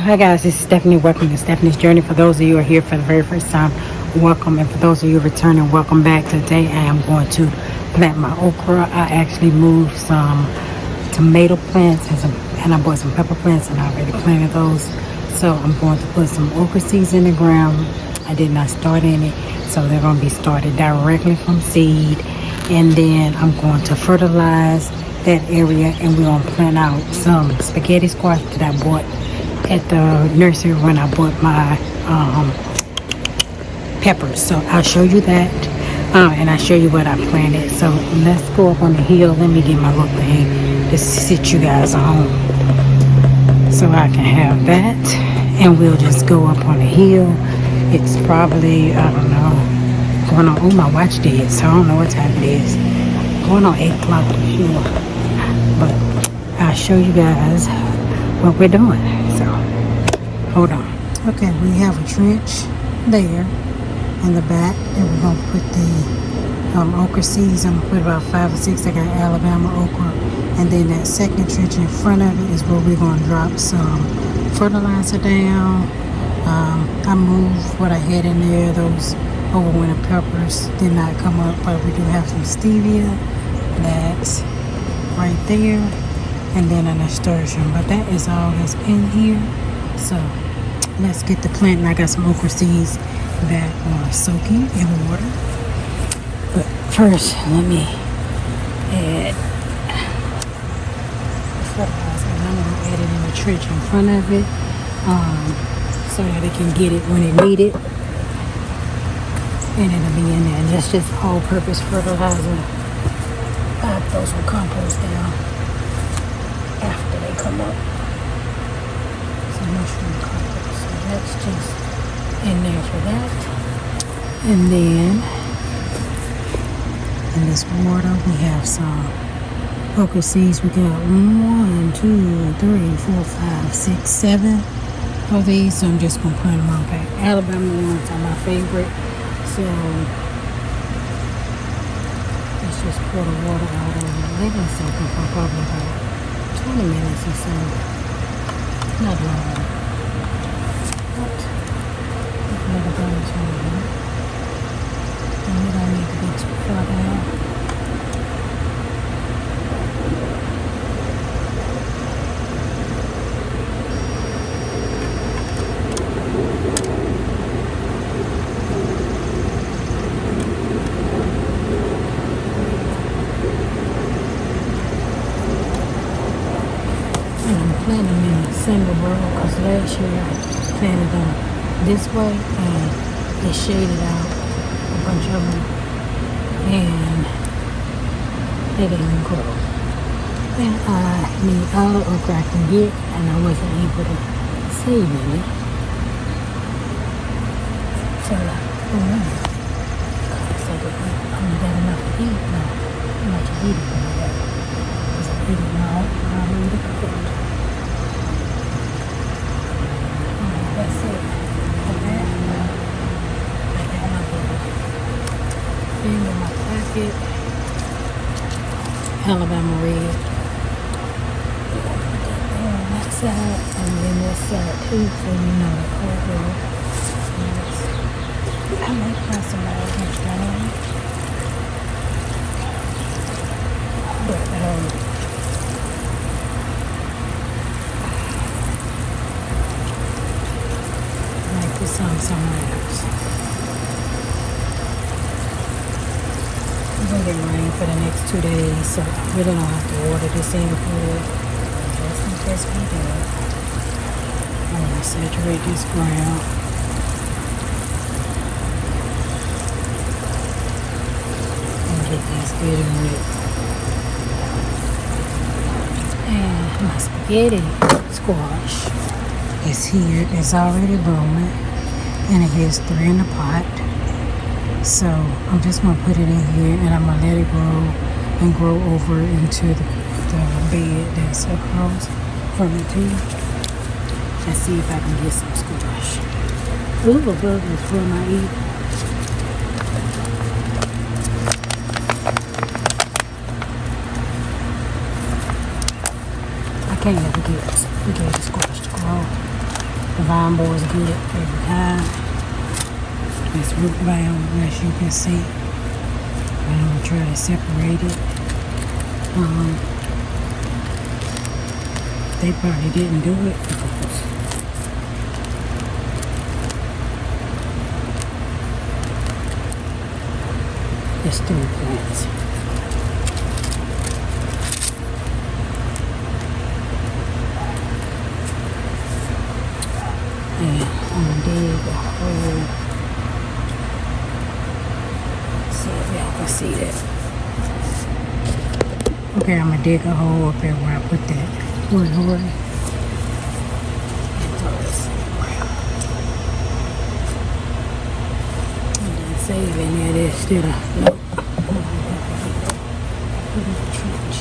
Hi guys, this is Stephanie. Welcome to Stephanie's Journey. For those of you who are here for the very first time, welcome. And for those of you returning, welcome back. Today I am going to plant my okra. I actually moved some tomato plants and I bought some pepper plants and I already planted those. So I'm going to put some okra seeds in the ground. I did not start any, so they're going to be started directly from seed. And then I'm going to fertilize that area, and we're going to plant out some spaghetti squash that I bought at the nursery when I bought my peppers. So I'll show you that, and I'll show you what I planted. So let's go up on the hill. Let me get my little thing to sit you guys on so I can have that, and we'll just go up on the hill. It's probably, I don't know, going on, oh, my watch did, so I don't know what time it is. Going on 8 o'clock for sure, but I'll show you guys what we're doing. So hold on. Okay, we have a trench there in the back, and we're gonna put the okra seeds. I'm gonna put about 5 or 6. I got Alabama okra, and then that second trench in front of it is where we're gonna drop some fertilizer down. I moved what I had in there. Those overwinter peppers did not come up, but we do have some stevia that's right there, and then an nasturtium, but that is all that's in here. So let's get the plant. And I got some okra seeds that are soaking in water, but first let me add fertilizer, and I'm going to add it in the trench in front of it, so that it can get it when it need it, and it'll be in there. And that's just all-purpose fertilizer. I throw some compost down after they come up. Some mushroom compost. So that's just in there for that. And then in this water we have some okra seeds. We got 1, 2, 3, 4, 5, 6, 7 of these. So I'm just gonna put them on back. Alabama ones are my favorite. So let's just pour the water out over it. They've been soaking for probably about 20 minutes or so. Not long. But let it go into it. And you don't need to be too far down. Planting them in a single row, because last year I planted them this way and it shaded out a bunch of them and they didn't grow. And I need all the okra I can get, and I wasn't able to save any. So it's like I only got enough to eat now. How much I eat it for that? Because I eat it now, I don't need to cook it. That's it. Okay. I got my little thing in my pocket. Alabama red. We're gonna put that there on that side, and then this side too, so you know the okra. I might find somebody else down. But somewhere else. We're gonna get rain for the next 2 days, so I really don't have to water this in good. Just in case we do. I'm gonna saturate this ground. And get this good and wet. And my spaghetti squash is here. It's already blooming, and it has 3 in the pot. So I'm just gonna put it in here, and I'm gonna let it grow and grow over into the bed that's across from it too. Let's see if I can get some squash. Ooh, the bug is from my eat. I can't ever get the squash to grow. The vine board is good every time. It's root bound, as you can see. I'm going to try to separate it. They probably didn't do it because it's 3 plants. And I'm going to dig a hole. See if y'all can see that. Okay, I'm going to dig a hole up there where I put that wood horn. And throw this around. And then save any of this, did I? Nope. Put in the trench.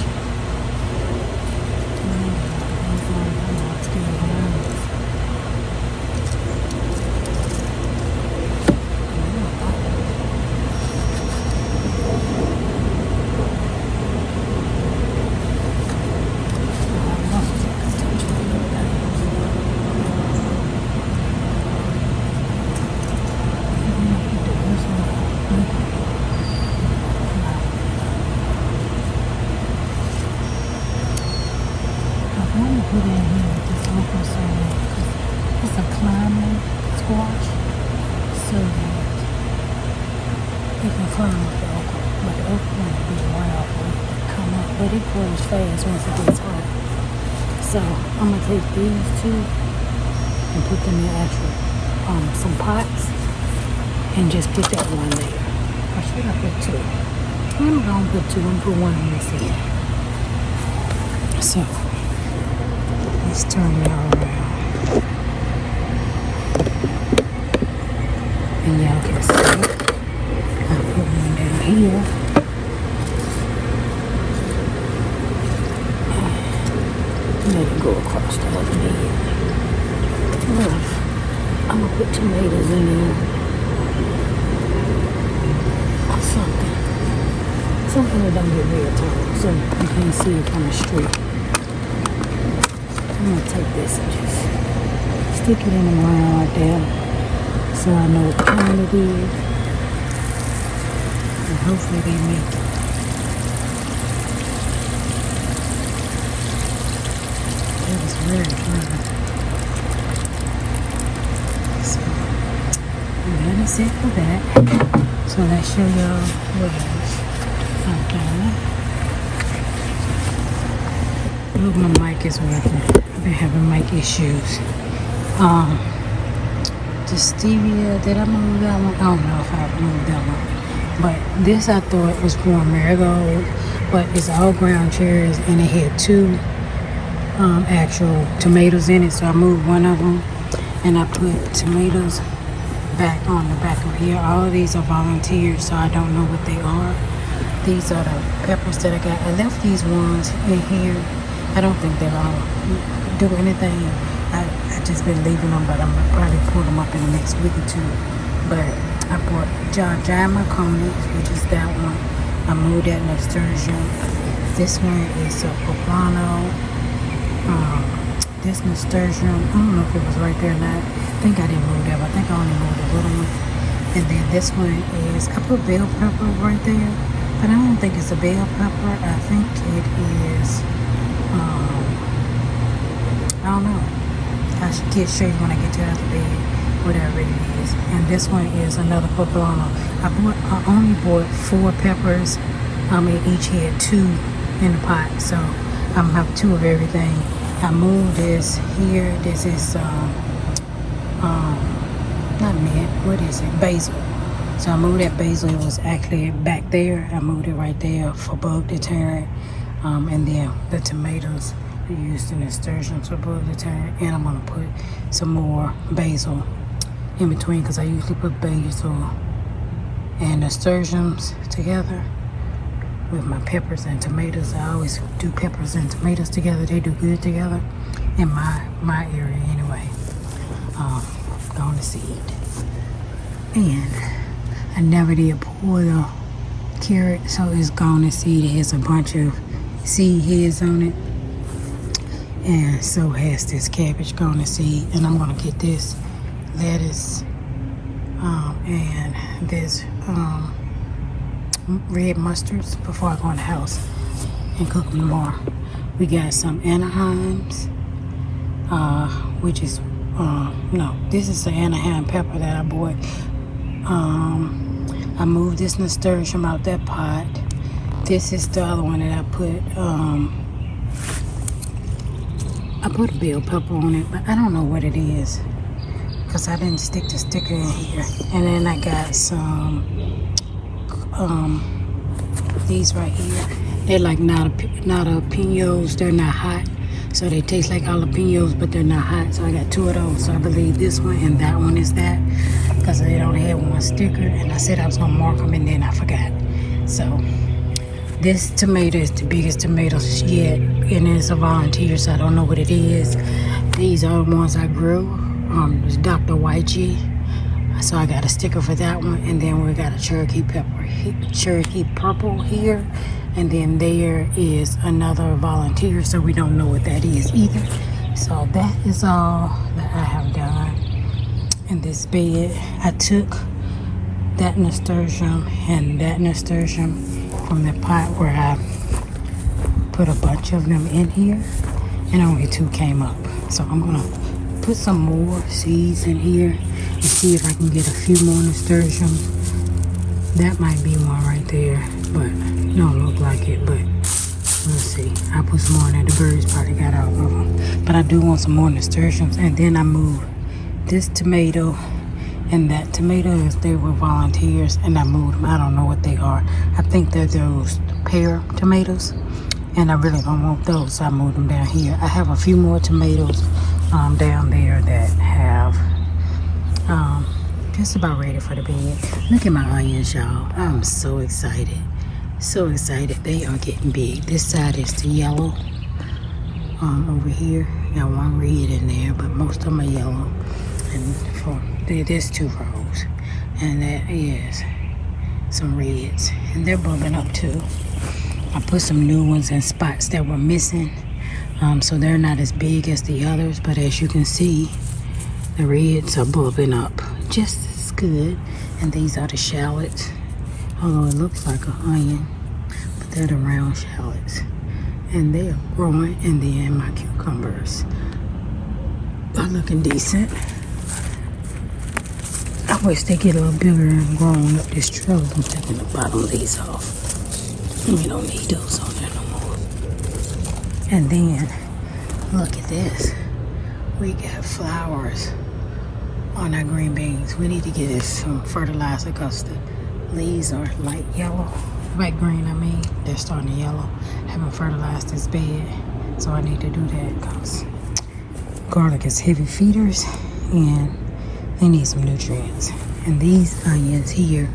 Put in here with this okra so it's a climbing squash, so that it can climb up the okra, but the okra won't be wild when it come up, but it grows fast once it gets hot. So I'm gonna take these two and put them in actual some pots and just put that one there. Or should I put 2? I'm gonna put 2 and put one in this end. So let's turn it all around. And y'all can see I put one down here. And let it go across the other bed. I'm gonna put tomatoes in there. Or something. Something that don't get real tall so you can't see it from the street. I'm going to take this and just stick it in the ground right there so I know what kind it is. And hopefully they make it. It is very dry. So, I'm going to sit for that. So let's show y'all what else I've done. I hope my mic is working. I've been having mic issues. The stevia, did I move that one? I don't know if I moved that one. But this I thought was for marigold, but it's all ground cherries and it had 2 actual tomatoes in it. So I moved one of them and I put tomatoes back on the back of here. All of these are volunteers, so I don't know what they are. These are the peppers that I got. I left these ones in here. I don't think they're gonna do anything. I just been leaving them, but I'm gonna probably pull them up in the next week or 2. But I bought JR macaroni, which is that one. I moved that nasturtium. This one is a poblano. This nasturtium, I don't know if it was right there or not. I think I didn't move that, but I think I only moved the little one. And then this one is, I put bell pepper right there, but I don't think it's a bell pepper. I think it is, I don't know. I should show you when I get you out of the bed, whatever it is. And this one is another poblano. I only bought 4 peppers. Each had 2 in the pot, so I'm gonna have 2 of everything. I moved this here. This is not mint. What is it? Basil. So I moved that basil. It was actually back there. I moved it right there for bug deterrent. And then the tomatoes. I used the nasturtiums for bug deterrent, and I'm gonna put some more basil in between because I usually put basil and nasturtiums together with my peppers and tomatoes. I always do peppers and tomatoes together. They do good together in my area anyway. Going to seed, and I never did pour the carrot, so it's gone to seed. It has a bunch of seed heads on it. And so has this cabbage going to seed. And I'm going to get this lettuce and this red mustards before I go in the house and cook them tomorrow. We got some Anaheims, which is, no, this is the Anaheim pepper that I bought. I moved this nasturtium out that pot. This is the other one that I put a bell pepper on it, but I don't know what it is because I didn't stick the sticker in here. And then I got some these right here. They're like jalapenos. They're not hot, so they taste like jalapenos, but they're not hot. So I got 2 of those. So I believe this one and that one is that, because they only had 1 sticker, and I said I was gonna mark them, and then I forgot. So this tomato is the biggest tomatoes yet, and it's a volunteer, so I don't know what it is. These are the ones I grew. It's Dr. YG. So I got a sticker for that one, and then we got a Cherokee purple here, and then there is another volunteer, so we don't know what that is either. So that is all that I have done in this bed. I took that nasturtium and that nasturtium from the pot where I put a bunch of them in here, and only 2 came up. So I'm gonna put some more seeds in here and see if I can get a few more nasturtiums. That might be one right there, but don't look like it, but we'll see. I put some more in there. The birds probably got out of them, but I do want some more nasturtiums. And then I moved this tomato and that tomato, as they were volunteers, and I moved them. I don't know what they are. I think they're those pear tomatoes, and I really don't want those, so I moved them down here. I have a few more tomatoes down there that have just about ready for the bed. Look at my onions, y'all. I'm so excited. So excited. They are getting big. This side is the yellow. Over here, got 1 red in there, but most of them are yellow. And there's 2 rows. And that is some reds. And they're bubbling up too. I put some new ones in spots that were missing. So they're not as big as the others, but as you can see, the reds are bubbling up just as good. And these are the shallots, although it looks like an onion, but they're the round shallots, and they are growing. And then my cucumbers are looking decent. I wish they get a little bigger and grown up this trellis. I'm taking the bottom of these off. We don't need those on there no more. And then look at this. We got flowers on our green beans. We need to get this some fertilizer because the leaves are light yellow, light green. I mean, they're starting to yellow. I haven't fertilized this bed, so I need to do that because garlic is heavy feeders and they need some nutrients. And these onions here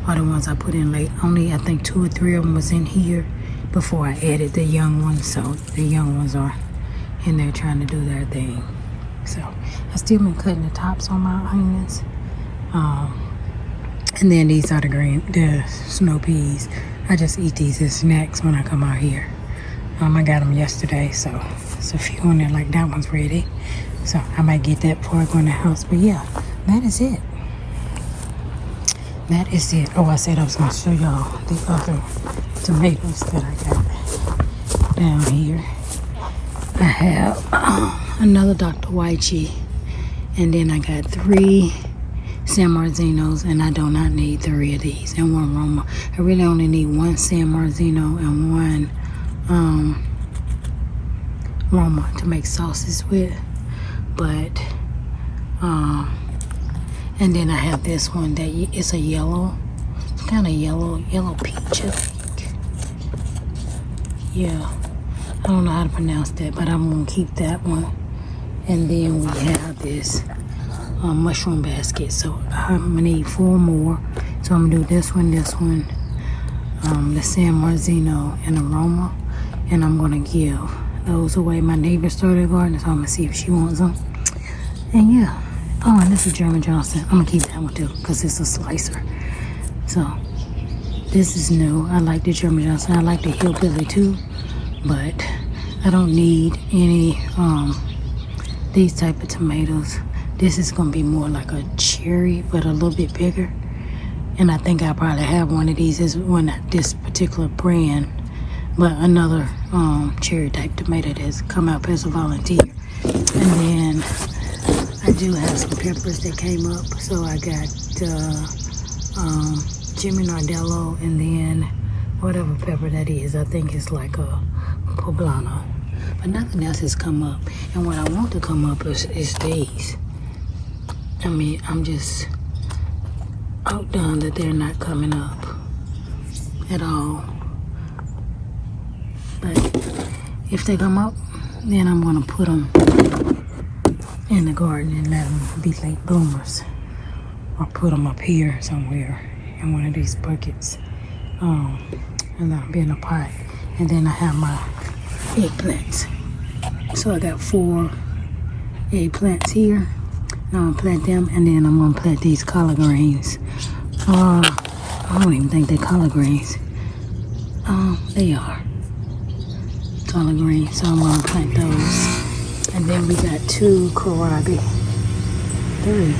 are the ones I put in late. Only I think 2 or 3 of them was in here before I added the young ones. So the young ones are in there trying to do their thing. So I still been cutting the tops on my onions. And then these are the snow peas. I just eat these as snacks when I come out here. I got them yesterday, so there's a few in there, like that one's ready. So I might get that before I go in the house. But yeah, that is it. That is it. Oh, I said I was going to show y'all the other tomatoes that I got down here. I have another Dr. YG, and then I got 3 San Marzinos, and I do not need 3 of these, and 1 Roma. I really only need 1 San Marzino and 1 Roma to make sauces with. But and then I have this one that is a yellow, it's kind of yellow peach, I think. Yeah, I don't know how to pronounce that, but I'm gonna keep that one. And then we have this mushroom basket, so I'm gonna need 4 more. So I'm gonna do this one, the San Marzino and Aroma, and I'm gonna give those away. My neighbor started a garden, so I'm gonna see if she wants them. And yeah, oh, and this is German Johnson. I'm gonna keep that one too because it's a slicer. So this is new. I like the German Johnson. I like the Hillbilly too, but I don't need any these type of tomatoes. This is gonna be more like a cherry, but a little bit bigger. And I think I probably have one of these. Is one this particular brand, but another cherry type tomato that's come out as a volunteer. And then I do have some peppers that came up. So I got Jimmy Nardello, and then whatever pepper that is. I think it's like a poblano. But nothing else has come up. And what I want to come up is these. I mean, I'm just outdone that they're not coming up at all. But if they come up, then I'm going to put them in the garden and let them be late bloomers. Or put them up here somewhere in one of these buckets. And I'll be in a pot. And then I have my eggplants. So I got 4 eggplants here. I'm gonna plant them, and then I'm gonna plant these collard greens. I don't even think they're collard greens. They are collard greens, so I'm gonna plant those. And then we got 2 kohlrabi, 3,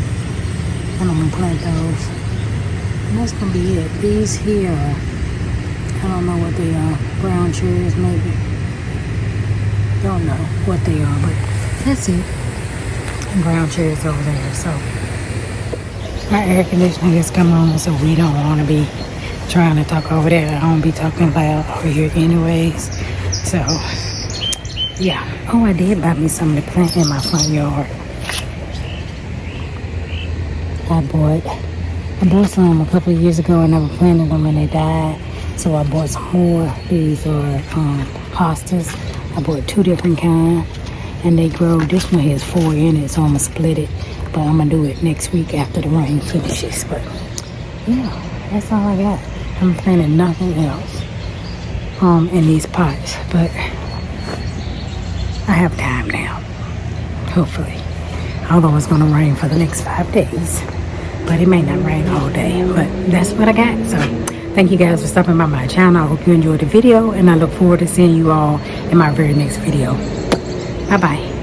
and I'm gonna plant those. And that's gonna be it. These here, I don't know what they are. Brown cherries, maybe. Don't know what they are, but that's it. And brown cherries over there. So our air conditioning has come on, so we don't want to be trying to talk over there. I don't be talking loud over here anyways. So yeah. Oh, I did buy me something to plant in my front yard. I bought some a couple of years ago. I never planted them and they died. So I bought some more. These are hostas. I bought 2 different kinds, and they grow. This one has 4 in it, so I'm gonna split it. But I'm gonna do it next week after the rain finishes. But yeah, that's all I got. I'm planting nothing else in these pots. But I have time now, hopefully. Although it's gonna rain for the next 5 days, but it may not rain all day. But that's what I got. So thank you guys for stopping by my channel. I hope you enjoyed the video, and I look forward to seeing you all in my very next video. Bye-bye.